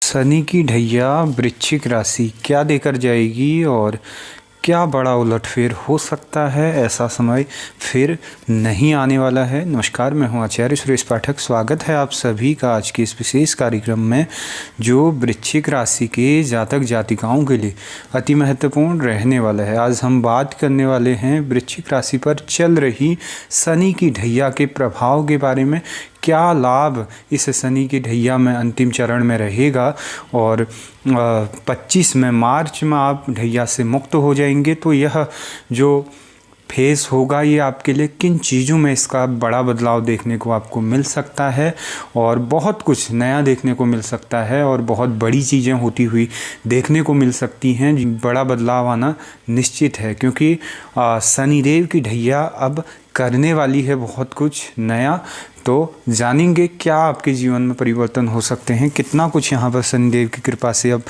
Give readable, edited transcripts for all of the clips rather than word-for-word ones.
शनि की ढैया वृश्चिक राशि क्या देकर जाएगी और क्या बड़ा उलटफेर हो सकता है। ऐसा समय फिर नहीं आने वाला है। नमस्कार, मैं हूं आचार्य सुरेश पाठक। स्वागत है आप सभी का आज के इस विशेष कार्यक्रम में, जो वृश्चिक राशि के जातक जातिकाओं के लिए अति महत्वपूर्ण रहने वाला है। आज हम बात करने वाले हैं वृश्चिक राशि पर चल रही शनि की ढैया के प्रभाव के बारे में। क्या लाभ इस शनि की ढैया में अंतिम चरण में रहेगा और 25 मार्च में आप ढैया से मुक्त हो जाएंगे। तो यह जो फेस होगा ये आपके लिए किन चीज़ों में इसका बड़ा बदलाव देखने को आपको मिल सकता है और बहुत कुछ नया देखने को मिल सकता है और बहुत बड़ी चीज़ें होती हुई देखने को मिल सकती हैं। बड़ा बदलाव आना निश्चित है, क्योंकि शनिदेव की ढैया अब करने वाली है बहुत कुछ नया। तो जानेंगे क्या आपके जीवन में परिवर्तन हो सकते हैं, कितना कुछ यहाँ पर शनिदेव की कृपा से अब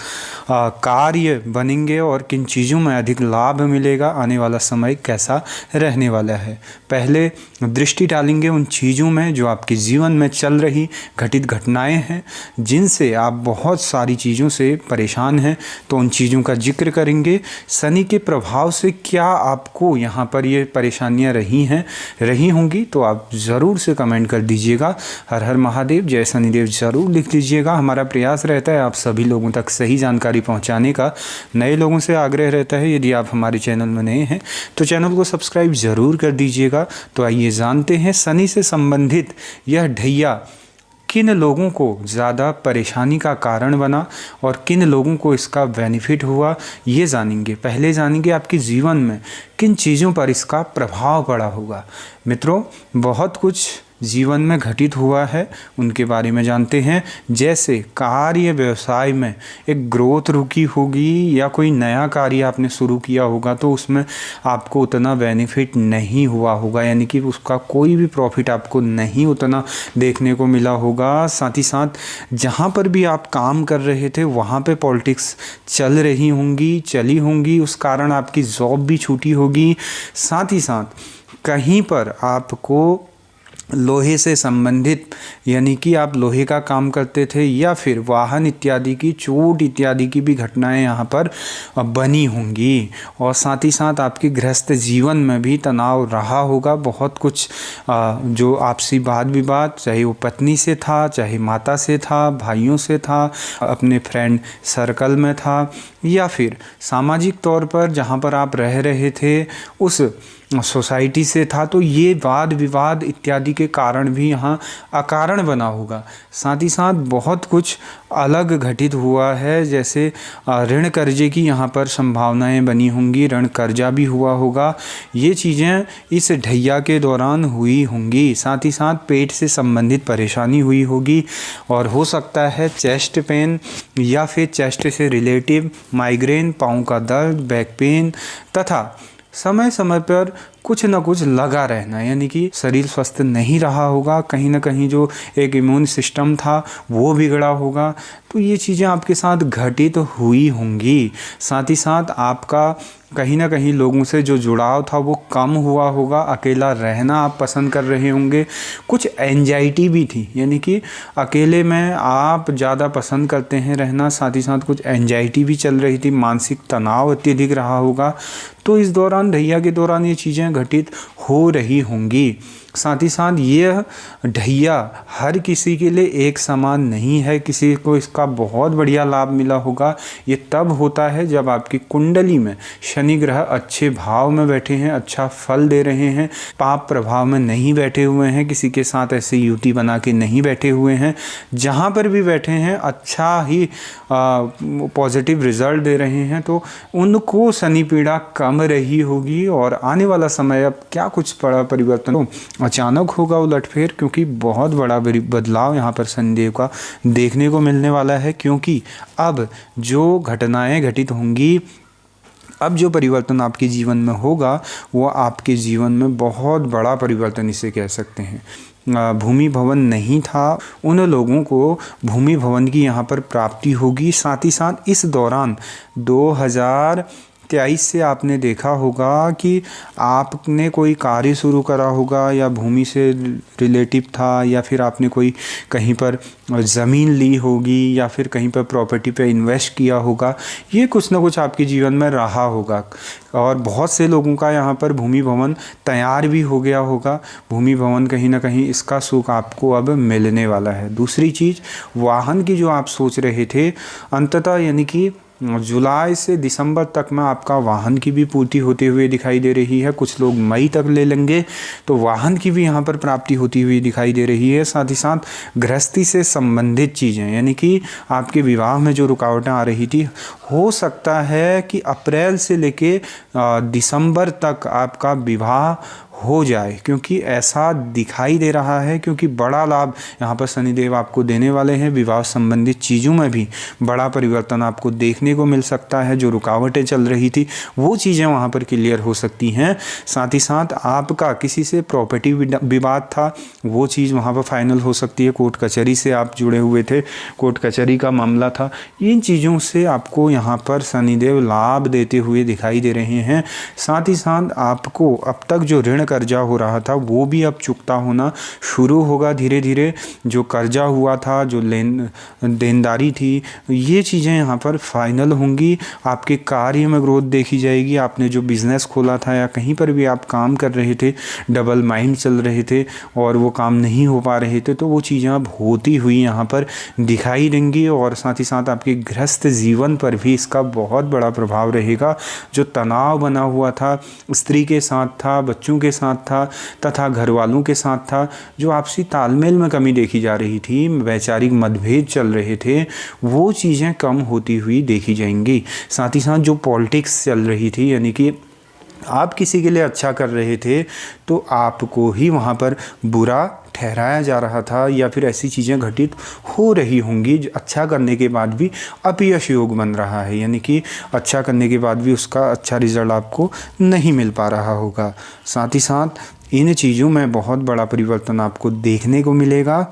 कार्य बनेंगे और किन चीज़ों में अधिक लाभ मिलेगा। आने वाला समय कैसा रहने वाला है, पहले दृष्टि डालेंगे उन चीज़ों में जो आपके जीवन में चल रही घटित घटनाएं हैं, जिनसे आप बहुत सारी चीज़ों से परेशान हैं। तो उन चीज़ों का जिक्र करेंगे। शनि के प्रभाव से क्या आपको यहाँ पर ये परेशानियाँ रही होंगी, तो आप ज़रूर से कमेंट कर दीजिएगा। हर हर महादेव, जय शनिदेव ज़रूर लिख लीजिएगा। हमारा प्रयास रहता है आप सभी लोगों तक सही जानकारी पहुंचाने का। नए लोगों से आग्रह रहता है, यदि आप हमारे चैनल में नए हैं तो चैनल को सब्सक्राइब ज़रूर कर दीजिएगा। तो आइए जानते हैं शनि से संबंधित यह ढैया किन लोगों को ज़्यादा परेशानी का कारण बना और किन लोगों को इसका बेनिफिट हुआ, ये जानेंगे। पहले जानेंगे आपके जीवन में किन चीज़ों पर इसका प्रभाव पड़ा होगा। मित्रों, बहुत कुछ जीवन में घटित हुआ है, उनके बारे में जानते हैं। जैसे कार्य व्यवसाय में एक ग्रोथ रुकी होगी या कोई नया कार्य आपने शुरू किया होगा तो उसमें आपको उतना बेनिफिट नहीं हुआ होगा, यानी कि उसका कोई भी प्रॉफिट आपको नहीं उतना देखने को मिला होगा। साथ ही साथ जहाँ पर भी आप काम कर रहे थे वहाँ पे पॉलिटिक्स चली होंगी, उस कारण आपकी जॉब भी छूटी होगी। साथ ही साथ कहीं पर आपको लोहे से संबंधित, यानी कि आप लोहे का काम करते थे या फिर वाहन इत्यादि की चोट इत्यादि की भी घटनाएं यहाँ पर बनी होंगी। और साथ ही साथ आपके गृहस्थ जीवन में भी तनाव रहा होगा। बहुत कुछ जो आपसी वाद विवाद, चाहे वो पत्नी से था, चाहे माता से था, भाइयों से था, अपने फ्रेंड सर्कल में था, या फिर सामाजिक तौर पर जहाँ पर आप रह रहे थे उस सोसाइटी से था। तो ये वाद विवाद इत्यादि के कारण भी यहाँ अकारण बना होगा। साथ ही साथ बहुत कुछ अलग घटित हुआ है, जैसे ऋण कर्जे की यहाँ पर संभावनाएं बनी होंगी, ऋण कर्जा भी हुआ होगा। ये चीज़ें इस ढैया के दौरान हुई होंगी। साथ ही साथ पेट से संबंधित परेशानी हुई होगी और हो सकता है चेस्ट पेन या फिर चेस्ट से रिलेटिव माइग्रेन, पाँव का दर्द, बैक पेन तथा समय समय पर कुछ न कुछ लगा रहना, यानी कि शरीर स्वस्थ नहीं रहा होगा। कहीं ना कहीं जो एक इम्यून सिस्टम था वो बिगड़ा होगा। तो ये चीज़ें आपके साथ घटित हुई होंगी। साथ ही साथ आपका कहीं ना कहीं लोगों से जो जुड़ाव था वो कम हुआ होगा। अकेला रहना आप पसंद कर रहे होंगे। कुछ एंजाइटी भी थी, यानी कि अकेले में आप ज़्यादा पसंद करते हैं रहना। साथ ही साथ कुछ एंजाइटी भी चल रही थी, मानसिक तनाव अत्यधिक रहा होगा। तो इस दौरान, ढैया के दौरान, ये चीज़ें घटित हो रही होंगी। साथ ही साथ ये ढैया हर किसी के लिए एक समान नहीं है। किसी को इसका बहुत बढ़िया लाभ मिला होगा। ये तब होता है जब आपकी कुंडली में शनि ग्रह अच्छे भाव में बैठे हैं, अच्छा फल दे रहे हैं, पाप प्रभाव में नहीं बैठे हुए हैं, किसी के साथ ऐसी युति बना के नहीं बैठे हुए हैं। जहाँ पर भी बैठे हैं अच्छा ही पॉजिटिव रिजल्ट दे रहे हैं, तो उनको शनि पीड़ा कम रही होगी। और आने वाला समय अब क्या कुछ बड़ा परिवर्तन अचानक होगा, उलटफेर, क्योंकि बहुत बड़ा बदलाव यहाँ पर शनिदेव का देखने को मिलने वाला है। क्योंकि अब जो घटनाएं घटित होंगी, अब जो परिवर्तन आपके जीवन में होगा वो आपके जीवन में बहुत बड़ा परिवर्तन इसे कह सकते हैं। भूमि भवन नहीं था, उन लोगों को भूमि भवन की यहाँ पर प्राप्ति होगी। साथ ही साथ इस दौरान 23 से आपने देखा होगा कि आपने कोई कार्य शुरू करा होगा या भूमि से रिलेटिव था, या फिर आपने कोई कहीं पर ज़मीन ली होगी, या फिर कहीं पर प्रॉपर्टी पे इन्वेस्ट किया होगा। ये कुछ ना कुछ आपके जीवन में रहा होगा और बहुत से लोगों का यहाँ पर भूमि भवन तैयार भी हो गया होगा। भूमि भवन कहीं ना कहीं इसका सुख आपको अब मिलने वाला है। दूसरी चीज़, वाहन की जो आप सोच रहे थे, अंततः यानी कि जुलाई से दिसंबर तक में आपका वाहन की भी पूर्ति होते हुए दिखाई दे रही है। कुछ लोग मई तक ले लेंगे तो वाहन की भी यहाँ पर प्राप्ति होती हुई दिखाई दे रही है। साथ ही साथ गृहस्थी से संबंधित चीज़ें, यानी कि आपके विवाह में जो रुकावटें आ रही थी, हो सकता है कि अप्रैल से लेके दिसंबर तक आपका विवाह हो जाए, क्योंकि ऐसा दिखाई दे रहा है। क्योंकि बड़ा लाभ यहाँ पर शनिदेव आपको देने वाले हैं। विवाह संबंधित चीज़ों में भी बड़ा परिवर्तन आपको देखने को मिल सकता है। जो रुकावटें चल रही थी वो चीज़ें वहाँ पर क्लियर हो सकती हैं। साथ ही साथ आपका किसी से प्रॉपर्टी विवाद था, वो चीज़ वहाँ पर फाइनल हो सकती है। कोर्ट कचहरी से आप जुड़े हुए थे, कोर्ट कचहरी का मामला था। इन चीज़ों से आपको यहाँ पर शनिदेव लाभ देते हुए दिखाई दे रहे हैं। साथ ही साथ आपको अब तक जो ऋण कर्जा हो रहा था वो भी अब चुकता होना शुरू होगा धीरे धीरे। जो कर्जा हुआ था, जो देनदारी थी, ये चीज़ें यहाँ पर फाइनल होंगी। आपके कार्य में ग्रोथ देखी जाएगी। आपने जो बिज़नेस खोला था या कहीं पर भी आप काम कर रहे थे, डबल माइंड चल रहे थे और वो काम नहीं हो पा रहे थे, तो वो चीज़ें अब होती हुई यहाँ पर दिखाई देंगी। और साथ ही साथ आपके गृहस्थ जीवन पर भी इसका बहुत बड़ा प्रभाव रहेगा। जो तनाव बना हुआ था, स्त्री के साथ था, बच्चों के साथ था तथा घर वालों के साथ था, जो आपसी तालमेल में कमी देखी जा रही थी, वैचारिक मतभेद चल रहे थे, वो चीज़ें कम होती हुई देखी जाएंगी। साथ ही साथ जो पॉलिटिक्स चल रही थी, यानी कि आप किसी के लिए अच्छा कर रहे थे तो आपको ही वहाँ पर बुरा ठहराया जा रहा था, या फिर ऐसी चीज़ें घटित हो रही होंगी। अच्छा करने के बाद भी अपयश योग बन रहा है, यानी कि अच्छा करने के बाद भी उसका अच्छा रिजल्ट आपको नहीं मिल पा रहा होगा। साथ ही साथ इन चीज़ों में बहुत बड़ा परिवर्तन आपको देखने को मिलेगा।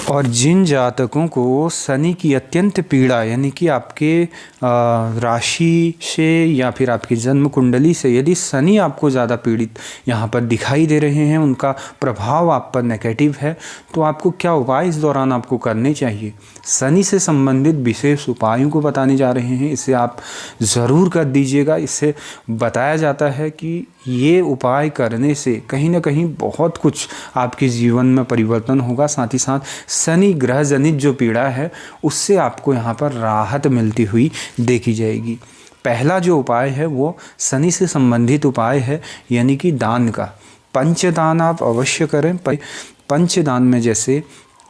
और जिन जातकों को शनि की अत्यंत पीड़ा, यानी कि आपके राशि से या फिर आपकी जन्म कुंडली से यदि शनि आपको ज़्यादा पीड़ित यहाँ पर दिखाई दे रहे हैं, उनका प्रभाव आप पर नेगेटिव है, तो आपको क्या उपाय इस दौरान आपको करने चाहिए, शनि से संबंधित विशेष उपायों को बताने जा रहे हैं। इसे आप ज़रूर कर दीजिएगा। इससे बताया जाता है कि ये उपाय करने से कहीं ना कहीं बहुत कुछ आपके जीवन में परिवर्तन होगा। साथ ही साथ शनि ग्रह जनित जो पीड़ा है उससे आपको यहाँ पर राहत मिलती हुई देखी जाएगी। पहला जो उपाय है वो शनि से संबंधित उपाय है, यानी कि दान का। पंचदान आप अवश्य करें। पंचदान में जैसे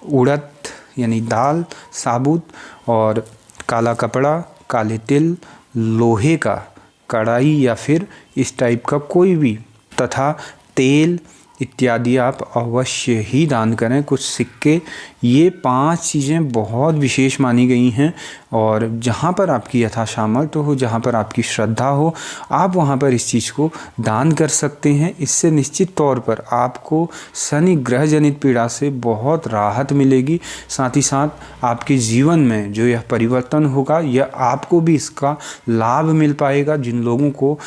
उड़द यानी दाल, साबुत और काला कपड़ा, काले तिल, लोहे का कढ़ाई या फिर इस टाइप का कोई भी तथा तेल इत्यादि आप अवश्य ही दान करें। कुछ सिक्के, ये 5 चीज़ें बहुत विशेष मानी गई हैं। और जहाँ पर आपकी यथासामर्थ्य हो, जहाँ पर आपकी श्रद्धा हो, आप वहाँ पर इस चीज़ को दान कर सकते हैं। इससे निश्चित तौर पर आपको शनि ग्रह जनित पीड़ा से बहुत राहत मिलेगी। साथ ही साथ आपके जीवन में जो यह परिवर्तन होगा, यह आपको भी इसका लाभ मिल पाएगा। जिन लोगों को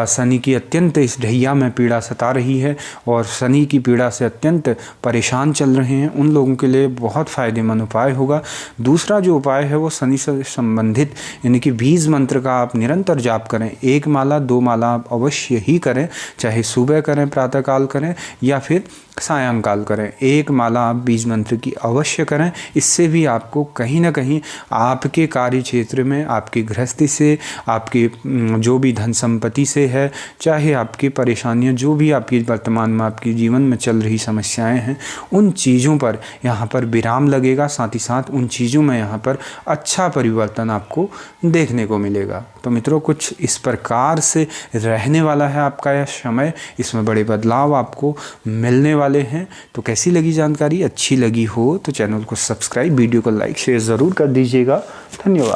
शनि की अत्यंत इस ढैया में पीड़ा सता रही है और शनि की पीड़ा से अत्यंत परेशान चल रहे हैं, उन लोगों के लिए बहुत फ़ायदेमंद उपाय होगा। दूसरा जो उपाय है वो शनि से संबंधित, यानी कि बीज मंत्र का आप निरंतर जाप करें। 1 माला 2 माला आप अवश्य ही करें, चाहे सुबह करें, प्रातःकाल करें या फिर सायंकाल करें। 1 माला आप बीज मंत्र की अवश्य करें। इससे भी आपको कहीं ना कहीं आपके कार्य क्षेत्र में, आपकी गृहस्थी से, आपके जो भी धन संपत्ति से है, चाहे आपकी परेशानियां जो भी आपकी वर्तमान में आपके जीवन में चल रही समस्याएं हैं, उन चीज़ों पर यहाँ पर विराम लगेगा। साथ ही साथ उन चीज़ों में यहाँ पर अच्छा परिवर्तन आपको देखने को मिलेगा। तो मित्रों, कुछ इस प्रकार से रहने वाला है आपका यह समय। इसमें बड़े बदलाव आपको मिलने वाले हैं। तो कैसी लगी जानकारी? अच्छी लगी हो तो चैनल को सब्सक्राइब, वीडियो को लाइक शेयर ज़रूर कर दीजिएगा। धन्यवाद।